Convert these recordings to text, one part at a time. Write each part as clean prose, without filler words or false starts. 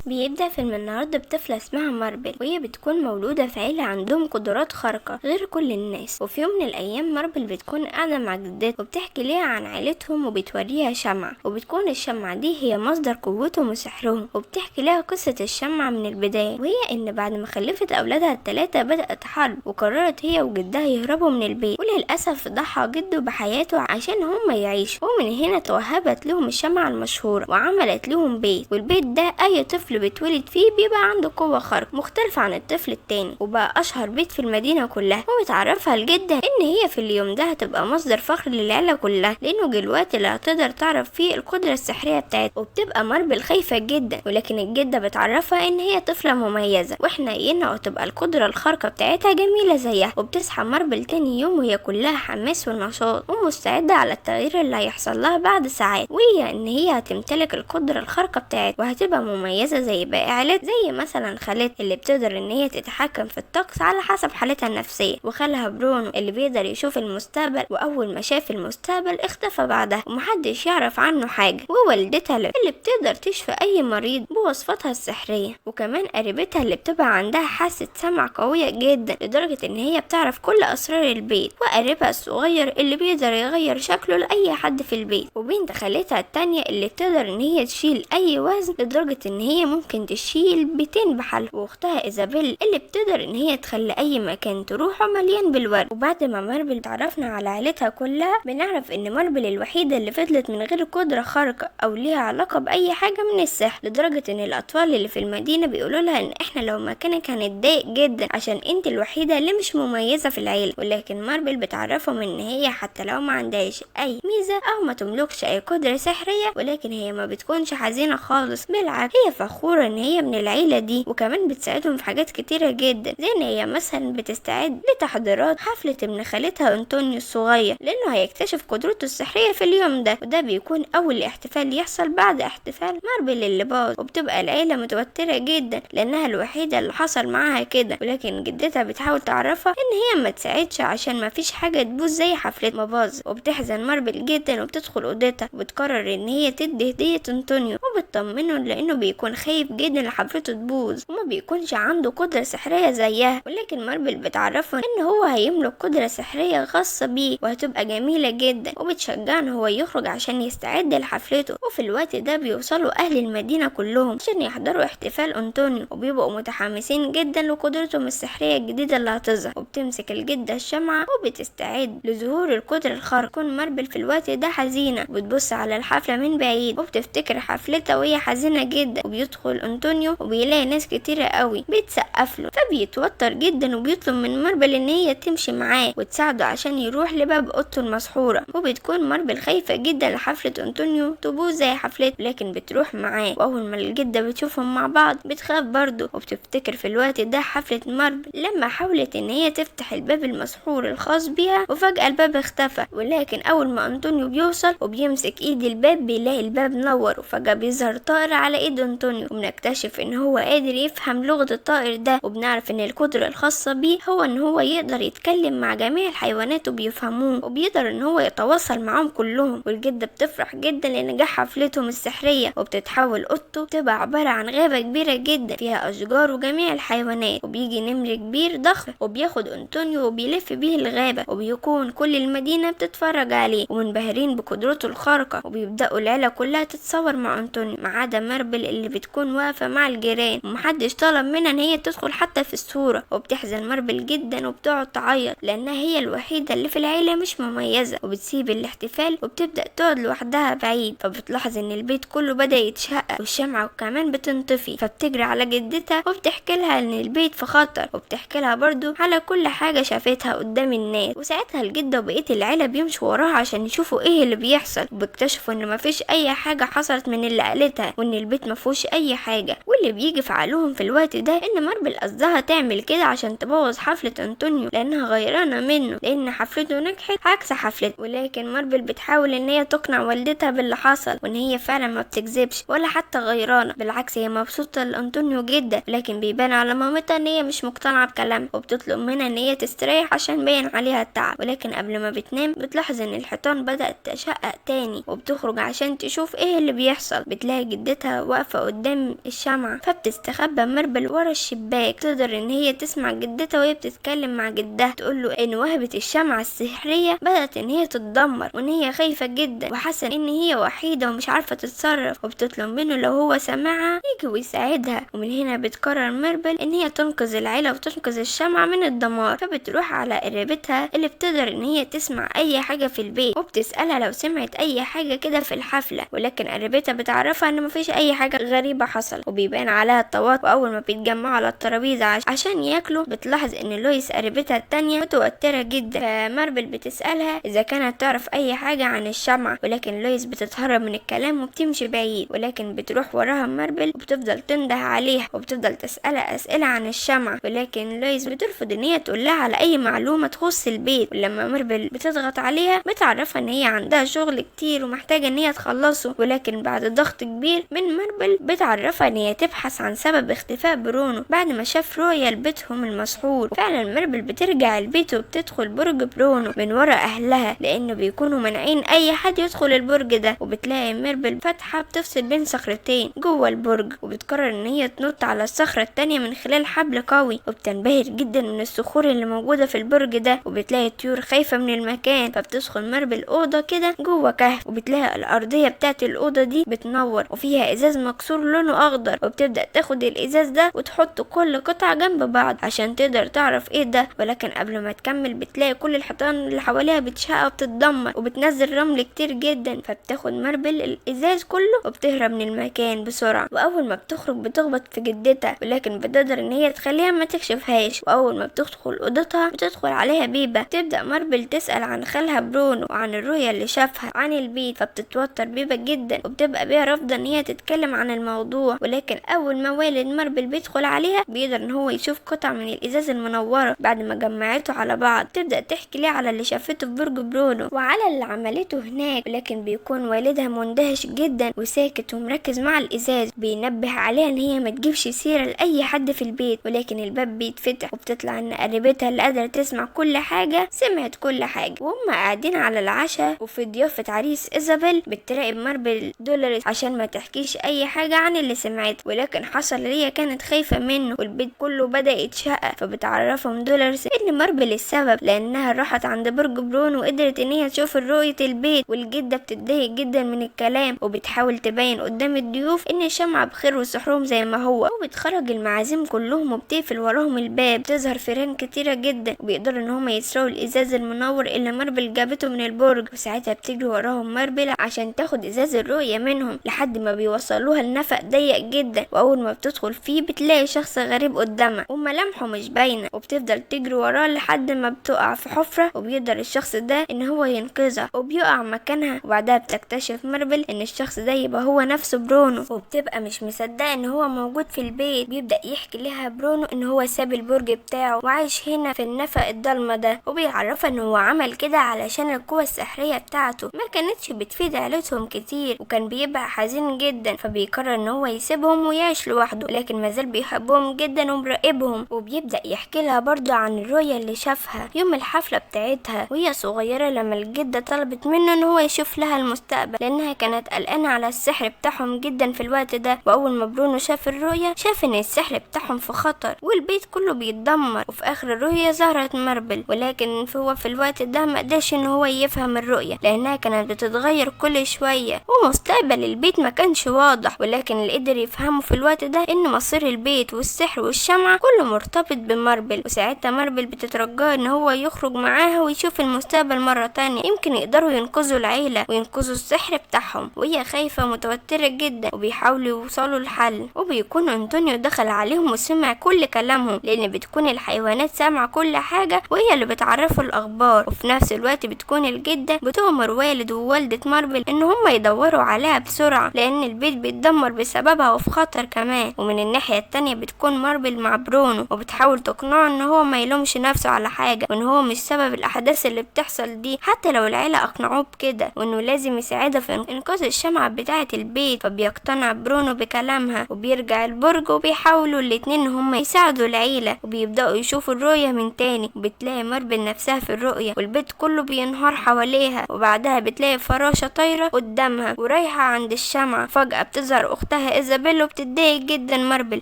بيبدأ فيلم النهاردة بطفلة اسمها ماربل، وهي بتكون مولودة في عيلة عندهم قدرات خارقة غير كل الناس. وفي يوم من الأيام ماربل بتكون قاعدة مع جدتها وبتحكي ليها عن عيلتهم وبتوريها شمعة، وبتكون الشمعة دي هي مصدر قوتهم وسحرهم. وبتحكي لها قصة الشمعة من البداية، وهي إن بعد ما خلفت أولادها الثلاثة بدأت حرب، وقررت هي وجدها يهربوا من البيت، وللأسف ضحى جده بحياته عشان هم يعيشوا. ومن هنا توهبت لهم الشمعة المشهورة وعملت لهم بيت، والبيت ده أي طفل بيتولد فيه بيبقى عنده قوة خارقة مختلفة عن الطفل التاني، وبقى أشهر بيت في المدينة كلها. وبتعرفها لجدها إن هي في اليوم ده هتبقى مصدر فخر للعيلة كلها، لأنه الوقت اللي هتقدر تعرف فيه القدرة السحرية بتاعتها. وبتبقى ماربل خايفة جدا، ولكن الجدة بتعرفها إن هي طفلة مميزة وحنينة وتبقى القدرة الخارقة بتاعتها جميلة زيها. وبتصحى ماربل تاني يوم وهي كلها حماس ونشاط ومستعدة على التغيير اللي هيحصل لها بعد ساعات، وهي إن هي هتمتلك القدرة الخارقة بتاعتها وهتبقى مميزة زي باقي عائلات، زي مثلا خالتها اللي بتقدر ان هي تتحكم في الطقس على حسب حالتها النفسية، وخالها برونو اللي بيقدر يشوف المستقبل، واول ما شاف المستقبل اختفى بعدها ومحدش يعرف عنه حاجة، ووالدتها اللي بتقدر تشفي اي مريض بوصفاتها السحرية، وكمان قريبتها اللي بتبقى عندها حاسة سمع قوية جدا لدرجة ان هي بتعرف كل اسرار البيت، وقريبها الصغير اللي بيقدر يغير شكله لاي حد في البيت، وبنت خالتها التانية اللي بتقدر ان هي تشيل اي وزن لدرجة ان هي ممكن تشيل بيتين بحالها، واختها ايزابيل اللي بتقدر ان هي تخلي اي مكان تروحه مليان بالورد. وبعد ما ماربل تعرفنا على عيلتها كلها بنعرف ان ماربل الوحيدة اللي فضلت من غير قدرة خارقة او ليها علاقة باي حاجة من السحر، لدرجة ان الاطفال اللي في المدينة بيقولوا لها ان احنا لو مكانك هنتضايق جدا عشان انت الوحيدة اللي مش مميزة في العيلة. ولكن ماربل بتعرفهم ان هي حتى لو ما عندهاش اي ميزة او ما تملكش اي قدرة سحرية، ولكن هي ما بتكونش حزينة خالص، بالعكس هي فخورة ان هي من العيلة دي، وكمان بتساعدهم في حاجات كتيرة جدا، زي ان هي مثلا بتستعد لتحضيرات حفلة ابن خالتها انطونيو الصغير، لانه هيكتشف قدرته السحرية في اليوم ده، وده بيكون اول احتفال يحصل بعد احتفال ماربل اللي باظ. وبتبقى العيلة متوترة جدا لانها الوحيدة اللي حصل معاها كده، ولكن جدتها بتحاول تعرفها ان هي ما تساعدش عشان ما فيش حاجة تبوظ زي حفلة ما باظ. وبتحزن ماربل جدا وبتدخل اوضتها وبتقرر ان هي تدي هدية انطونيو، وبتطمنه لانه بيكون خايف جدا لحفلته تبوظ وما بيكونش عنده قدرة سحرية زيها، ولكن ماربل بتعرفه ان هو هيملك قدرة سحرية خاصة بيه وهتبقى جميلة جدا، وبتشجعه ان هو يخرج عشان يستعد لحفلته. وفي الوقت ده بيوصلوا اهل المدينة كلهم عشان يحضروا احتفال انطونيو، وبيبقوا متحمسين جدا لقدرتهم السحرية الجديدة اللي هتظهر. وبتمسك الجدة الشمعة وبتستعد لظهور القدرة الخارقة. تكون ماربل في الوقت ده حزينة وبتبص على الحفلة من بعيد وبتفتكر حفلتها وهي حزينة جدا، وبيدخل انطونيو وبيلاقي ناس كتيرة قوي بيتسقف له، فبيتوتر جدا وبيطلب من ماربل ان هي تمشي معاه وتساعده عشان يروح لباب اوضته المسحورة. وبتكون ماربل خايفة جدا لحفلة انطونيو تبوظ زي حفلته، لكن بتروح معاه، واول ما الجدة بتشوفهم مع بعض بتخاف برضه، وبتفتكر في الوقت ده حفلة ماربل لما حاولت ان هي تفتح الباب المسحور الخاص بيها، وفجأة الباب اختفى. ولكن اول ما انطونيو بيوصل وبيمسك ايد الباب بيلاقي الباب نور، وفجأة بيظهر طائر على ايد انطونيو، وبنكتشف ان هو قادر يفهم لغة الطائر ده، وبنعرف ان القدرة الخاصة بيه هو ان هو يقدر يتكلم مع جميع الحيوانات وبيفهموه، وبيقدر ان هو يتواصل معاهم كلهم. والجدة بتفرح جدا لنجاح حفلتهم السحرية، وبتتحول اوضته تبقى عبارة عن غابة كبيرة جدا فيها اشجار وجميع الحيوانات، وبيجي نمر كبير ضخم وبياخد انطونيو وبيلف بيه الغابة، وبيكون كل المدينة بتتفرج عليه ومنبهرين بقدرته الخارقة، وبيبدأوا العيلة كلها تتصور مع انطونيو ما عدا ماربل اللي بتكون واقفة مع الجيران، ومحدش طلب منها ان هي تدخل حتى في الصورة. وبتحزن ماربل جدا وبتقعد تعيط لانها هي الوحيدة اللي في العيلة مش مميزة، وبتسيب الاحتفال وبتبدأ تقعد لوحدها بعيد. فبتلاحظ ان البيت كله بدأ يتشقق والشمعة كمان بتنطفي، فبتجري على جدتها وبتحكي لها ان البيت في خطر، وبتحكي لها برضو على كل حاجة شافتها قدام الناس. وساعتها الجدة وبقية العيلة بيمشوا وراها عشان يشوفوا ايه اللي بيحصل، وبيكتشفوا ان مفيش اي حاجة حصلت من اللي قالتها، وان البيت مفيهوش اي حاجة. واللي بيجي في عقلهم في الوقت ده ان ماربل قصدها تعمل كده عشان تبوظ حفلة انطونيو لانها غيرانة منه، لان حفلته نجحت عكس حفلته. ولكن ماربل بتحاول ان هي تقنع والدتها باللي حصل، وان هي فعلا ما بتكذبش ولا حتى غيرانة، بالعكس هي مبسوطة لانطونيو جدا. لكن بيبان على مامتها ان هي مش مقتنعة بكلامها، وبتطلب منها ان هي تستريح عشان باين عليها التعب. ولكن قبل ما بتنام بتلاحظ ان الحيطان بدأت تشقق تاني، وبتخرج عشان تشوف ايه اللي بيحصل. بتلاقي جدتها واقفة قدام كلام الشمعة، فبتستخبى ماربل ورا الشباك. تقدر ان هي تسمع جدتها وهي بتتكلم مع جدها، تقوله ان وهبة الشمعة السحرية بدأت ان هي تتدمر وان هي خايفة جدا وحاسة ان هي وحيدة ومش عارفة تتصرف، وبتطلب منه لو هو سمعها يجي ويساعدها. ومن هنا بتقرر ماربل ان هي تنقذ العيلة وتنقذ الشمعة من الدمار، فبتروح على قريبتها اللي بتقدر ان هي تسمع اي حاجة في البيت، وبتسألها لو سمعت اي حاجة كده في الحفلة. ولكن قريبتها بتعرفها ان مفيش اي حاجة غريبة حصل، وبيبان عليها التواطؤ. واول ما بيتجمعوا على الترابيزة عشان ياكلوا، بتلاحظ ان لويس قريبتها التانية متوترة جدا، فماربل بتسألها اذا كانت تعرف اي حاجة عن الشمعة. ولكن لويس بتتهرب من الكلام وبتمشي بعيد، ولكن بتروح وراها ماربل وبتفضل تنده عليها وبتفضل تسألها اسئلة عن الشمعة. ولكن لويس بترفض ان هي تقول لها على اي معلومة تخص البيت. ولما ماربل بتضغط عليها بتعرفها ان هي عندها شغل كتير ومحتاجة ان هي تخلصه. ولكن بعد ضغط كبير من ماربل بتعرفها ان هي تبحث عن سبب اختفاء برونو بعد ما شاف رؤيا لبيتهم المسحور. فعلا ماربل بترجع البيت وبتدخل برج برونو من ورا اهلها، لانه بيكونوا مانعين اي حد يدخل البرج ده. وبتلاقي ماربل فاتحة بتفصل بين صخرتين جوه البرج، وبتقرر ان هي تنط على الصخرة التانية من خلال حبل قوي، وبتنبهر جدا من الصخور اللي موجودة في البرج ده. وبتلاقي الطيور خايفة من المكان، فبتدخل ماربل اوضة كده جوه كهف، وبتلاقي الارضية بتاعت الاوضة دي بتنور وفيها ازاز مكسور لونه اخضر، وبتبدأ تاخد الازاز ده وتحط كل قطعة جنب بعض عشان تقدر تعرف ايه ده. ولكن قبل ما تكمل بتلاقي كل الحيطان اللي حواليها بتشقق وبتتدمر وبتنزل رمل كتير جدا، فبتاخد ماربل الازاز كله وبتهرب من المكان بسرعة. واول ما بتخرج بتخبط في جدتها، ولكن بتقدر ان هي تخليها ما تكشفهاش. واول ما بتدخل اوضتها بتدخل عليها بيبة. تبدأ ماربل تسأل عن خالها برونو وعن الرؤيا اللي شافها عن البيت، فبتتوتر بيبة جدا وبتبقى بيها رافضة ان هي تتكلم عن الموضوع. ولكن اول ما والد ماربل بيدخل عليها بيقدر ان هو يشوف قطع من الازاز المنورة بعد ما جمعته على بعض. تبدأ تحكي ليه على اللي شافته في برج برونو وعلى اللي عملته هناك، ولكن بيكون والدها مندهش جدا وساكت ومركز مع الازاز، بينبه عليها ان هي ما تجيبش سيرة لاي حد في البيت. ولكن الباب بيتفتح وبتطلع ان قريبتها اللي قادرة تسمع كل حاجة سمعت كل حاجة. وهم قاعدين على العشاء وفي ضيافة عريس إيزابيل بتراقب ماربل دولوريس عشان ما تحكيش اي حاجة عن اللي سمعته. ولكن حصل اللي هي كانت خايفة منه والبيت كله بدأ يتشقق، فبتعرفهم دولوريس ان ماربل السبب، لانها راحت عند برج برونو وقدرت ان هي تشوف رؤية البيت. والجدة بتتضايق جدا من الكلام وبتحاول تبين قدام الضيوف ان الشمعة بخير وسحرهم زي ما هو. وبتخرج المعازيم كلهم وبتقفل وراهم الباب. بتظهر فيران كتيرة جدا وبيقدروا ان هم يسرقوا الازاز المنور اللي ماربل جابته من البرج. وساعتها بتجري وراهم ماربل عشان تاخد ازاز الرؤية منهم لحد ما بيوصلوها لنفق ضيق جدا. واول ما بتدخل فيه بتلاقي شخص غريب قدامها وملامحه مش باينة، وبتفضل تجري وراه لحد ما بتقع في حفرة، وبيقدر الشخص ده ان هو ينقذها وبيقع مكانها. وبعدها بتكتشف ماربل ان الشخص ده يبقى هو نفسه برونو، وبتبقى مش مصدقة ان هو موجود في البيت. بيبدأ يحكي لها برونو ان هو ساب البرج بتاعه وعايش هنا في النفق الضلمة ده، وبيعرفها ان هو عمل كده علشان القوة السحرية بتاعته ما كانتش بتفيد عيلتهم كتير، وكان بيبقى حزين جدا. فبيقرر ان هو يسيبهم ويعيش لوحده، لكن مازال بيحبهم جدا ومراقبهم. وبيبدأ يحكي لها برضه عن الرؤية اللي شافها يوم الحفلة بتاعتها وهي صغيرة، لما الجدة طلبت منه ان هو يشوف لها المستقبل لانها كانت قلقانة على السحر بتاعهم جدا في الوقت ده. واول ما برونو شاف الرؤية شاف ان السحر بتاعهم في خطر والبيت كله بيتدمر. وفي اخر الرؤية ظهرت ماربل، ولكن هو في الوقت ده ما قدرش ان هو يفهم الرؤية لانها كانت بتتغير كل شوية، ومستقبل البيت ما كانش واضح. ولكن اللي قدر يفهمه في الوقت ده ان مصير البيت والسحر والشمعة كله مرتبط بماربل. وساعتها ماربل بتترجاه ان هو يخرج معاها ويشوف المستقبل مرة تانية، يمكن يقدروا ينقذوا العيلة وينقذوا السحر بتاعهم. وهي خايفة متوترة جدا وبيحاولوا يوصلوا لحل. وبيكون انطونيو دخل عليهم وسمع كل كلامهم، لان بتكون الحيوانات سامعة كل حاجة وهي اللي بتعرفوا الاخبار. وفي نفس الوقت بتكون الجدة بتؤمر والد ووالدة ماربل ان هم يدوروا عليها بسرعة لان البيت بيتدمر بسببها وفي خطر كمان. ومن الناحية التانية بتكون ماربل مع برونو وبتحاول تقنعه ان هو ما يلومش نفسه على حاجة، وان هو مش سبب الاحداث اللي بتحصل دي حتى لو العيلة اقنعوه بكده، وانه لازم يساعدها في انقاذ الشمعة بتاعة البيت. فبيقتنع برونو بكلامها وبيرجع البرج وبيحاولوا الاتنين ان هم يساعدوا العيلة، وبيبدأوا يشوفوا الرؤية من تاني. وبتلاقي ماربل نفسها في الرؤية والبيت كله بينهار حواليها. وبعدها بتلاقي فراشة طايرة قدامها ورايحة عند الشمعة. فجأة بتظهر اختها اختها ايزابيل، وبتتضايق جدا ماربل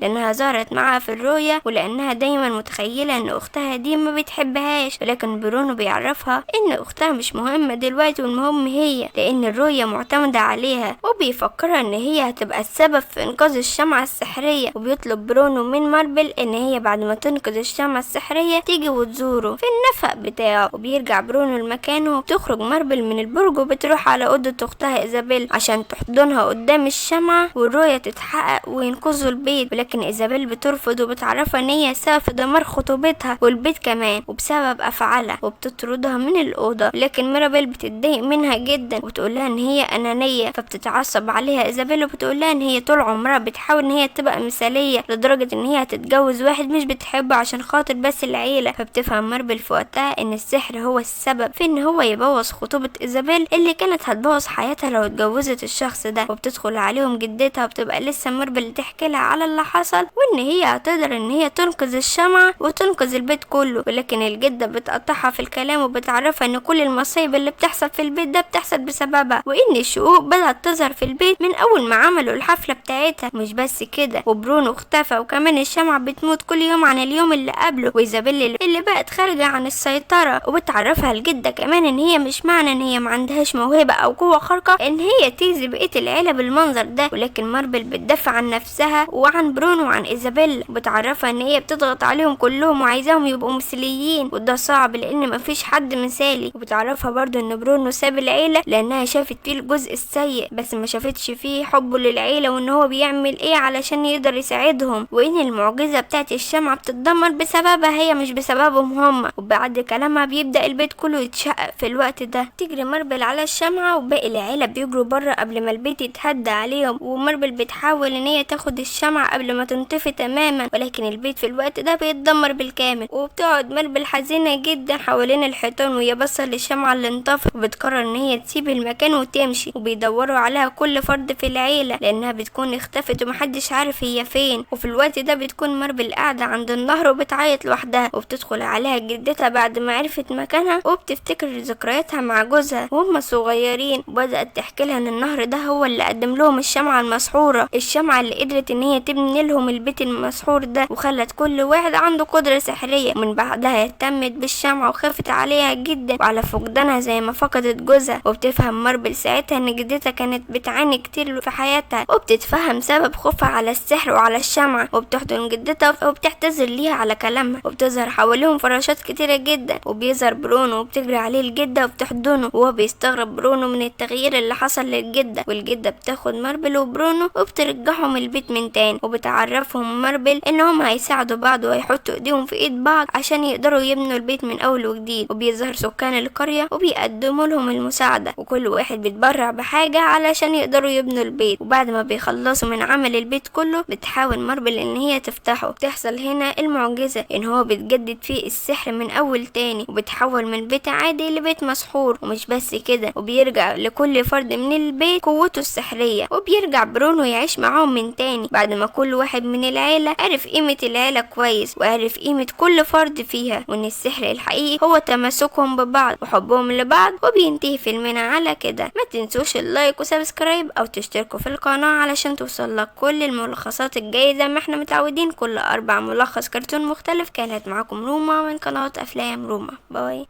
لانها ظهرت معاها في الرؤية، ولانها دايما متخيلة ان اختها دي ما بتحبهاش. ولكن برونو بيعرفها ان اختها مش مهمة دلوقتي، والمهم هي لان الرؤية معتمدة عليها، وبيفكرها ان هي هتبقى السبب في انقاذ الشمعة السحرية. وبيطلب برونو من ماربل ان هي بعد ما تنقذ الشمعة السحرية تيجي وتزوره في النفق بتاعه. وبيرجع برونو لمكانه، وبتخرج ماربل من البرج وبتروح على اوضة اختها ايزابيل عشان تحضنها قدام الشمعة والرؤية تتحقق وينقذوا البيت. ولكن ايزابيل بترفض وبتعرفها ان هي سبب في دمار خطوبتها والبيت كمان وبسبب افعالها، وبتطردها من الاوضة. لكن ماربل بتتضايق منها جدا وتقولها ان هي انانية، فبتتعصب عليها ايزابيل وبتقولها ان هي طول عمرها بتحاول ان هي تبقى مثالية لدرجة ان هي هتتجوز واحد مش بتحبه عشان خاطر بس العيلة. فبتفهم ماربل في وقتها ان السحر هو السبب في ان هو يبوظ خطوبة ايزابيل اللي كانت هتبوظ حياتها لو اتجوزت الشخص ده. وبتدخل عليهم جدتها، وبتبقى لسه ماربل تحكي لها على اللي حصل، وان هي هتقدر ان هي تنقذ الشمعة وتنقذ البيت كله. ولكن الجدة بتقطعها في الكلام وبتعرفها ان كل المصايب اللي بتحصل في البيت ده بتحصل بسببها، وان الشقوق بدأت تظهر في البيت من اول ما عملوا الحفلة بتاعتها. مش بس كده، وبرونو اختفى، وكمان الشمعة بتموت كل يوم عن اليوم اللي قبله، وايزابيل اللي بقت خارجة عن السيطرة. وبتعرفها الجدة كمان ان هي مش معنى ان هي ما عندهاش موهبة او قوة خارقة ان هي تيزي بقية العيلة بالمنظر ده. ولكن ماربل بتدافع عن نفسها وعن برونو وعن ايزابيل، وبتعرفها ان هي بتضغط عليهم كلهم وعايزاهم يبقوا مثاليين، وده صعب لان مفيش حد مثالي. وبتعرفها برضو ان برونو ساب العيلة لانها شافت فيه الجزء السيء، بس ما شافتش فيه حبه للعيلة وان هو بيعمل ايه علشان يقدر يساعدهم، وان المعجزة بتاعت الشمعة بتتدمر بسببها هي مش بسببهم هم. وبعد كلامها بيبدأ البيت كله يتشقق. في الوقت ده تجري ماربل على الشمعة، وباقي العيلة بيجروا بره قبل ما البيت يتهدى عليهم. وماربل بتحاول ان هي تاخد الشمعة قبل ما تنطفي تماما، ولكن البيت في الوقت ده بيتدمر بالكامل. وبتقعد ماربل حزينة جدا حوالين الحيطان وهي باصة للشمعة اللي انطفت، وبتقرر ان هي تسيب المكان وتمشي. وبيدوروا عليها كل فرد في العيلة لانها بتكون اختفت ومحدش عارف هي فين. وفي الوقت ده بتكون ماربل قاعدة عند النهر وبتعيط لوحدها، وبتدخل عليها جدتها بعد ما عرفت مكانها، وبتفتكر ذكرياتها مع جوزها وهم صغيرين، وبدأت تحكي لها ان النهر ده هو اللي قدم لهم الشمعة المسحورة، الشمعة اللي قدرت ان هي تبني لهم البيت المسحور ده وخلت كل واحد عنده قدرة سحرية. من بعدها اهتمت بالشمعة وخافت عليها جدا وعلى فقدانها زي ما فقدت جوزها. وبتفهم ماربل ساعتها ان جدتها كانت بتعاني كتير في حياتها، وبتتفهم سبب خوفها على السحر وعلى الشمعة، وبتحضن جدتها وبتعتذر ليها على كلامها. وبتظهر حواليهم فراشات كتيرة جدا، وبيظهر برونو وبتجري عليه الجدة وبتحضنه، وهو بيستغرب برونو من التغيير اللي حصل للجدة. والجدة بتاخد ماربل وبرونو وبترجعهم البيت من تاني، وبتعرفهم ماربل انهم هيساعدوا بعض وهيحطوا ايديهم في ايد بعض عشان يقدروا يبنوا البيت من اول وجديد. وبيظهر سكان القرية وبيقدموا لهم المساعدة، وكل واحد بيتبرع بحاجة علشان يقدروا يبنوا البيت. وبعد ما بيخلصوا من عمل البيت كله بتحاول ماربل ان هي تفتحه. بتحصل هنا المعجزة ان هو بيتجدد فيه السحر من اول تاني، وبتحول من بيت عادي لبيت مسحور. ومش بس كده، وبيرجع لكل فرد من البيت قوته السحرية، وبيرجع برونو يعيش معاهم من تاني بعد ما كل واحد من العيلة عرف قيمة العيلة كويس وعرف قيمة كل فرد فيها، وان السحر الحقيقي هو تماسكهم ببعض وحبهم لبعض. وبينتهي فيلمنا على كده. ما تنسوش اللايك وسبسكرايب او تشتركوا في القناة علشان توصلك كل الملخصات الجاية زي ما احنا متعودين، كل 4 ملخص كرتون مختلف. كانت معاكم روما من قناة افلام روما. باي.